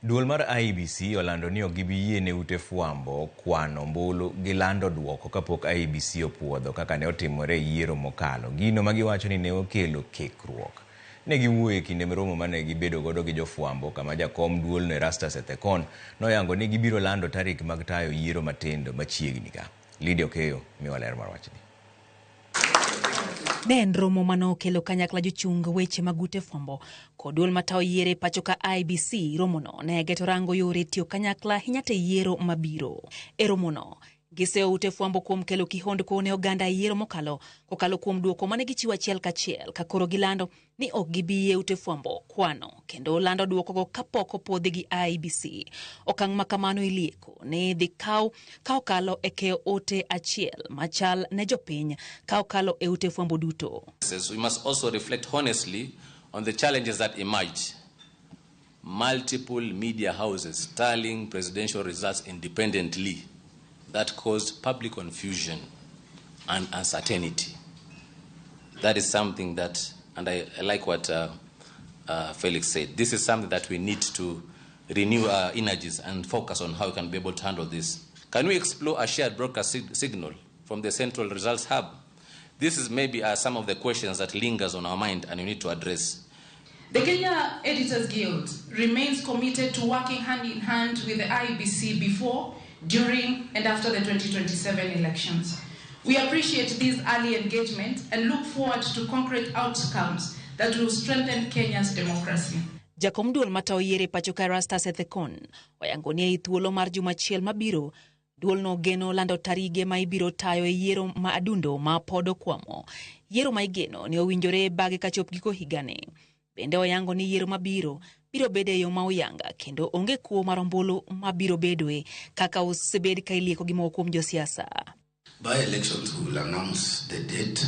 Duol mar IEBC olando ni ok gibiye ne ute fwambo, kwano, ombulu gi lando duoko kapok IEBC opuodho kaka ne otimore yiero mokalo. Gino magiwacho ni ne okelo kekruok. Ne giwuoye kinde romo mane gibedo godo gi jofwambo kama jakom duol no Erastus Ethekon noyango ni gibiro lando tarik mag tayo yiero matindo machiegni ka. Lydia Okeyo miwa ler mar wachni. Ne en romo mano kelo kanyakla jochung weche mag ute fwambo kod duol matao yiere pacho ka IEBC. Romono ne geto rango yore tiyo kanyakla hinyate yiero mabiro. E romono giseo ute fwambo kuom kelo kihondko ne oganda yiero mokalo kokalo kuom duoko mane gichiwo achiel kachiel ka koro gilando ni ok gibiye ute fwambo, kwano kendo lando duoko go kapok opodhi gi IEBC. Okang' makamano ilieko ne dhi kaw kalo e keo ote achiel machal ne jopiny kaw kalo e ute fwambo duto. We must also reflect honestly on the challenges that emerged. Multiple media houses tallying presidential results independently that caused public confusion and uncertainty. That is something that, and I like what Felix said, this is something that we need to renew our energies and focus on how we can be able to handle this. Can we explore a shared broadcast signal from the Central Results Hub? This is maybe some of the questions that lingers on our mind and we need to address. The Kenya Editors Guild remains committed to working hand in hand with the IEBC before, during and after the 2027 elections. We appreciate this early engagement and look forward to concrete outcomes that will strengthen Kenya's democracy. Jakom duol matao yiere pacho ka Erastus Ethekon oyango ni thuolo mar juma achiel mabiro duol no geno lando tarige ma ibiro tayo e yiero ma adundo ma pod okwamo. Yiero ma igeno ni owinjore bage kachop giko higani. Bende oyango ni yiero mabiro biro bede yo ma oyanga kendo onge kuo mar ombulu mabiro bedoe kaka osebed ka ilieko gi moko kuom josiasa. By elections we will announce the date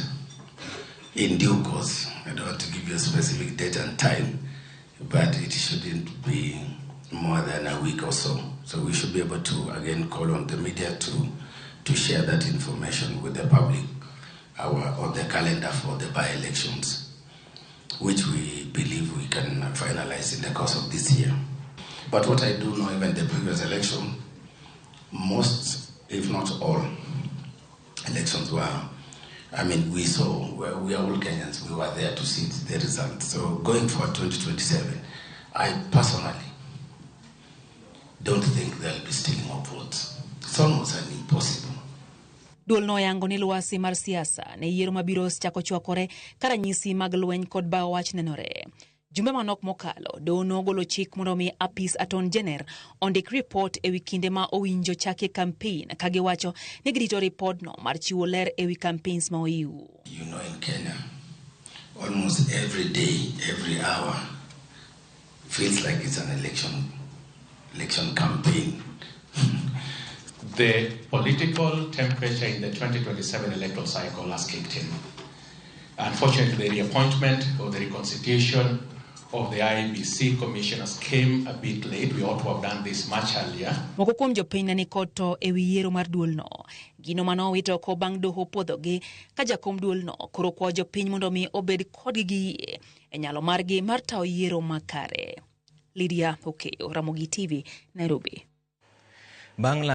in due course. I don't want to give you a specific date and time, but it shouldn't be more than a week or so. So we should be able to again call on the media to share that information with the public, or the calendar for the by-elections, which we believe we can finalize in the course of this year. But what I do know, even the previous election, most, if not all, elections were, we are all Kenyans, we were there to see the results. So going for 2027, I personally don't think there'll be stealing of votes. It's almost an impossible. Duol no yango ni luasi mar siasa ne yiero mabiro chako chwakore karanyisi mag lweny kod bao wach nenore. Jumbe manok mokalo dono golo chik mondo mi apis Attorney General ondik report ewi kinde ma owinjo chake campaign kagiwacho ni girito report no mar chiwo ler ewi campaigns ma oyiu. You know, in Kenya, almost every day, every hour feels like it's an election campaign. The political temperature in the 2027 electoral cycle has kicked in. Unfortunately, the reappointment or the reconstitution of the IEBC commissioners came a bit late. We ought to have done this much earlier. Moko kuom jopiny ne koto ewi yiero mar duol no. Gino mano wito ko bang' doho podhogi ka jakom duol no koro kwa jopiny mondo mi obed kodgi gi e nyalo margi mar tao yiero makare. Lydia Okeyo, Ramogi TV, Nairobi.